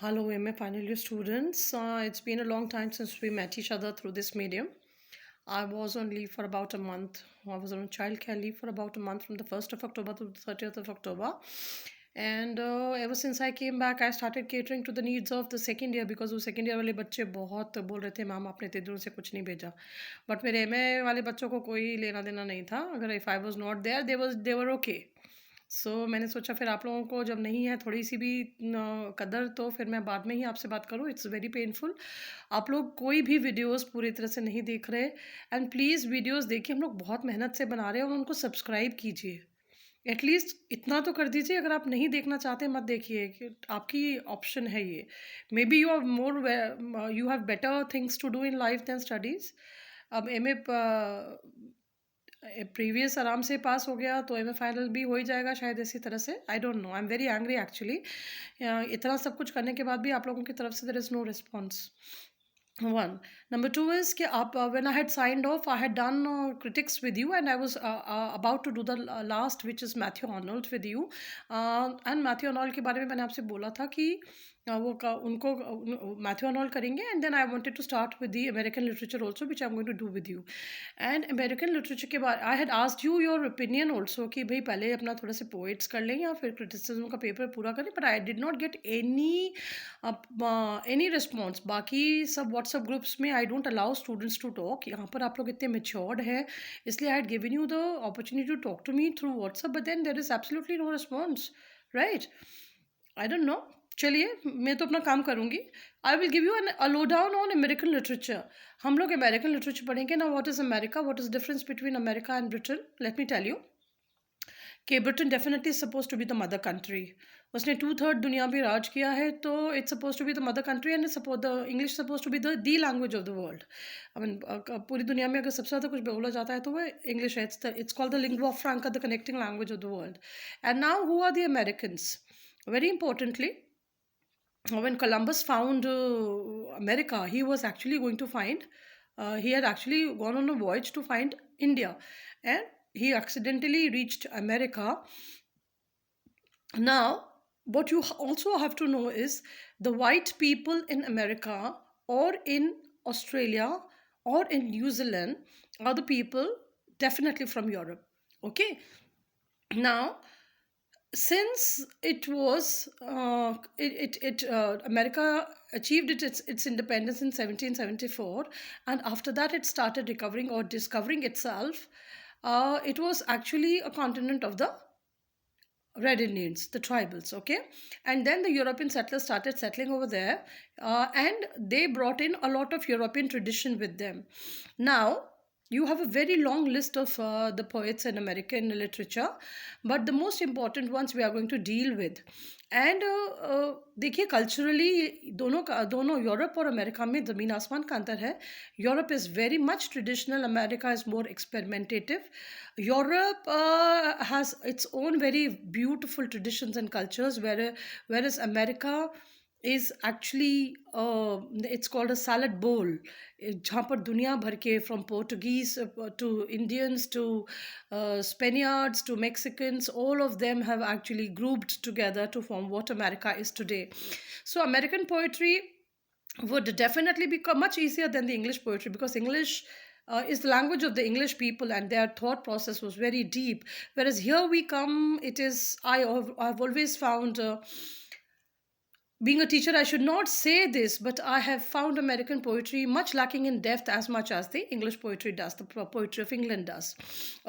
Hello, MA final year students. It's been a long time since we met each other through this medium. I was on leave for about a month. I was on childcare leave for about a month from the 1st of October to the 30th of October. And ever since I came back, I started catering to the needs of the second year because वो second year वाले बच्चे बहुत बोल रहे थे ma'am आपने इतने दिनों से कुछ नहीं भेजा. But मेरे MA वाले बच्चों को कोई लेना देना नहीं था. अगर if I was not there, they were okay. मैंने सोचा फिर आप लोगों को जब नहीं है थोड़ी सी भी कदर तो फिर मैं बाद में ही आपसे बात करूँ. It's very painful. आप लोग कोई भी वीडियोस पूरी तरह से नहीं देख रहे एंड प्लीज़ वीडियोस देखिए. हम लोग बहुत मेहनत से बना रहे हैं और उनको सब्सक्राइब कीजिए. एटलीस्ट इतना तो कर दीजिए. अगर आप नहीं देखना चाहते मत देखिए. कि आपकी ऑप्शन है ये. Maybe you have more you have better things to do in life than studies. अब एम ए प्रीवियस आराम से पास हो गया तो एम ए फाइनल भी हो ही जाएगा शायद इसी तरह से. आई don't no. I am very angry actually. इतना सब कुछ करने के बाद भी आप लोगों की तरफ से there is no response. One. Number two is कि आप when I had signed off, I had done critics with you, and I was about to do the last, which is Matthew Arnold with you. And Matthew Arnold के बारे में मैंने आपसे बोला था कि उनको मैथ्यू अर्नोल्ड करेंगे. And then I wanted to start with the American literature also which I am going to do with you. And American literature के बारे I had asked you your opinion also कि भाई पहले अपना थोड़ा से poets कर लें या फिर क्रिटिसिज्म का पेपर पूरा करें. But I did not get any response. बाकी सब व्हाट्सएप ग्रुप्स में I don't allow students to talk. यहाँ पर आप लोग इतने मेच्योर्ड हैं इसलिए I had given you the opportunity to talk to me through WhatsApp. But then there is absolutely no response. Right. I don't know. चलिए मैं तो अपना काम करूँगी. I will give you a lowdown on American literature. हम लोग American literature पढ़ेंगे ना. What is America, what is difference between America and Britain. Let me tell you कि Britain definitely suppose to be the mother country. उसने 2/3 दुनिया पे राज किया है तो it's suppose to be the mother country and suppose the English suppose to be the language of the world. I mean पूरी दुनिया में अगर सबसे ज़्यादा कुछ बोला जाता है तो वो इंग्लिश है. It's called the lingua franca, the connecting language of the world. And now who are the Americans. Very importantly, when Columbus found America, he was actually going to find, he had actually gone on a voyage to find India, and he accidentally reached America. Now, what you also have to know is the white people in America or in Australia or in New Zealand are the people definitely from Europe. Okay. Now, since it was America achieved its independence in 1774, and after that it started recovering or discovering itself. It was actually a continent of the Red Indians, the tribals. Okay. And then the European settlers started settling over there, and they brought in a lot of European tradition with them. Now you have a very long list of the poets in American literature, but the most important ones we are going to deal with. And देखिए culturally दोनों Europe और America में ज़मीन आसमान का अंतर है. Europe is very much traditional, America is more experimentative. Europe has its own very beautiful traditions and cultures, whereas America is actually it's called a salad bowl. जहाँ पर दुनिया भर के from Portuguese to Indians to Spaniards to Mexicans, all of them have actually grouped together to form what America is today. So American poetry would definitely become much easier than the English poetry because English is the language of the English people and their thought process was very deep. Whereas here we come, I've always found, being a teacher, I should not say this, but I have found American poetry much lacking in depth as much as the English poetry does, the poetry of England does.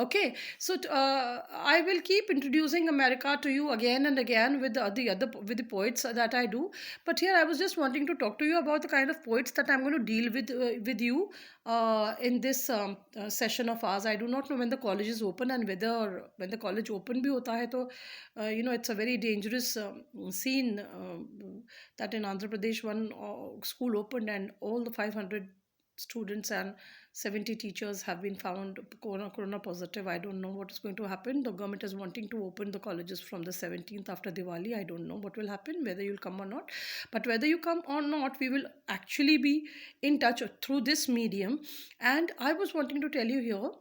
Okay, so I will keep introducing America to you again and again with the poets that I do. But here I was just wanting to talk to you about the kind of poets that I'm going to deal with you in this session of ours. I do not know when the college is open and whether when the college open bhi hota hai to it's a very dangerous scene that in Andhra Pradesh one school opened and all the 500 students and 70 teachers have been found corona positive. I don't know what is going to happen. The government is wanting to open the colleges from the 17th after Diwali. I don't know what will happen, whether you'll come or not. But whether you come or not, we will actually be in touch through this medium. And I was wanting to tell you here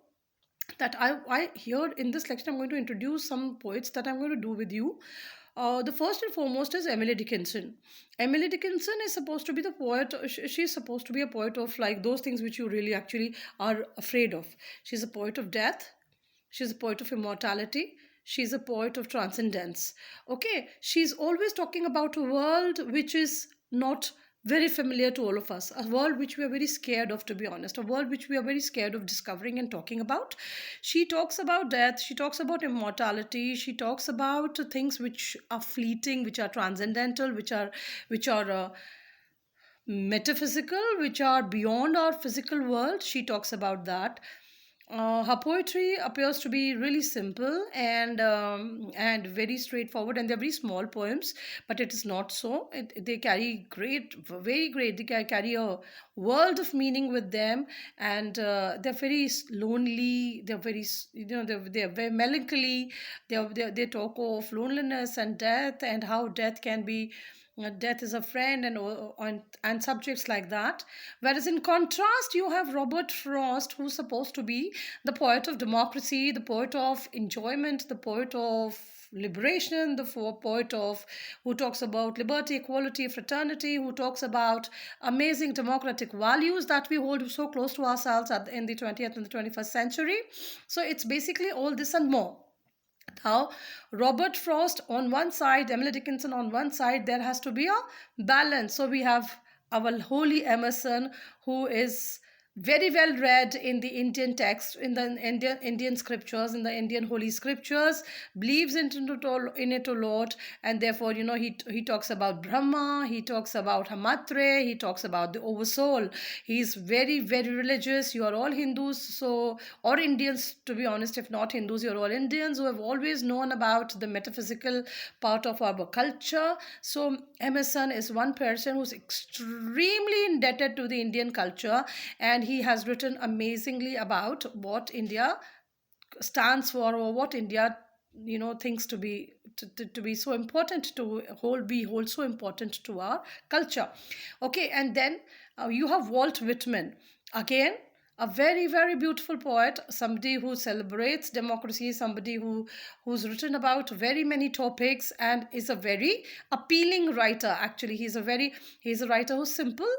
that I here in this lecture I'm going to introduce some poets that I'm going to do with you. The first and foremost is Emily Dickinson. Emily Dickinson is supposed to be the poet. She's supposed to be a poet of like those things which you really actually are afraid of. She's a poet of death. She's a poet of immortality. She's a poet of transcendence. Okay, she's always talking about a world which is not very familiar to all of us, a world which we are very scared of, to be honest, a world which we are very scared of discovering and talking about. She talks about death, she talks about immortality, she talks about things which are fleeting, which are transcendental, which are metaphysical, which are beyond our physical world. She talks about that. Her poetry appears to be really simple and very straightforward, and they're very small poems, but it is not so. They carry great, very great. They carry a world of meaning with them, and they're very lonely. They're very, they're very melancholy. They talk of loneliness and death, and how death can be death is a friend, and subjects like that. Whereas in contrast, you have Robert Frost, who's supposed to be the poet of democracy, the poet of enjoyment, the poet of liberation, the poet of who talks about liberty, equality, fraternity, who talks about amazing democratic values that we hold so close to ourselves in the 20th and the 21st century. So it's basically all this and more. Now, Robert Frost on one side, Emily Dickinson on one side, there has to be a balance. So we have our holy Emerson, who is very well read in the Indian text, in the Indian scriptures, in the Indian holy scriptures, believes in it a lot, and therefore, he talks about Brahma, he talks about Hamatre, he talks about the oversoul. He's very, very religious. You are all Hindus, so, or Indians, to be honest. If not Hindus, you're all Indians who have always known about the metaphysical part of our culture. So Emerson is one person who's extremely indebted to the Indian culture, and he has written amazingly about what India stands for, or what India thinks to be to be so important, to hold so important to our culture. Okay, and then you have Walt Whitman, again a very, very beautiful poet, somebody who celebrates democracy, somebody who's written about very many topics, and is a very appealing writer. Actually, he's a writer who's simple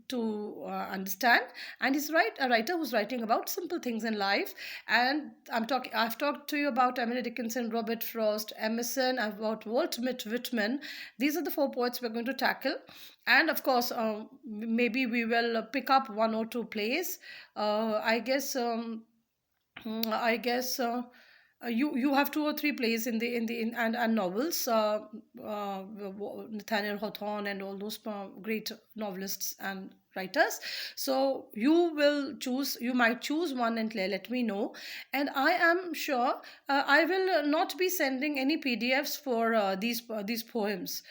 to understand, and he's a writer who's writing about simple things in life. And I've talked to you about Emily Dickinson, Robert Frost, Emerson, about Walt Whitman. These are the four poets we're going to tackle, and of course, maybe we will pick up one or two plays. I guess you have two or three plays and novels. Nathaniel Hawthorne and all those great novelists and writers. So you might choose one and let me know. And I am sure I will not be sending any PDFs for these poems,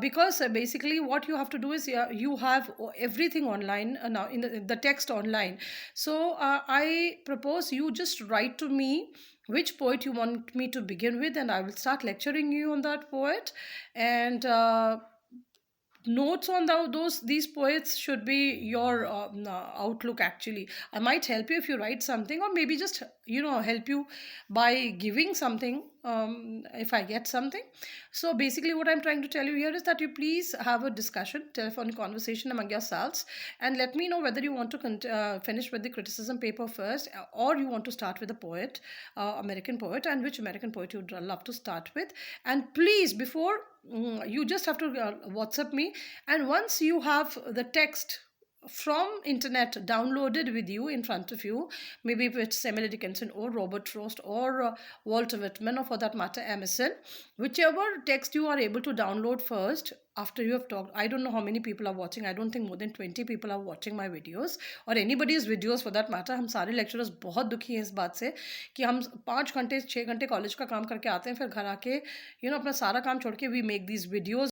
because basically what you have to do is, you have everything online now, in the text online. So I propose you just write to me which poet you want me to begin with, and I will start lecturing you on that poet. And notes on these poets should be your outlook. Actually, I might help you if you write something, or maybe just help you by giving something, if I get something. So basically what I'm trying to tell you here is that you please have a discussion, telephonic conversation among yourselves, and let me know whether you want to finish with the criticism paper first, or you want to start with a poet, American poet, and which American poet you'd love to start with. And please, before you just have to WhatsApp me, and once you have the text from internet downloaded with you in front of you, maybe if it's Emily Dickinson or Robert Frost or Walter Whitman, or for that matter Emerson, whichever text you are able to download first after you have talked. I don't know how many people are watching. I don't think more than 20 people are watching my videos, or anybody's videos for that matter. हम सारे lecturers बहुत दुखी हैं इस बात से कि हम 5 घंटे 6 घंटे कॉलेज का काम करके आते हैं, फिर घर आके अपना सारा काम छोड़ के we make these videos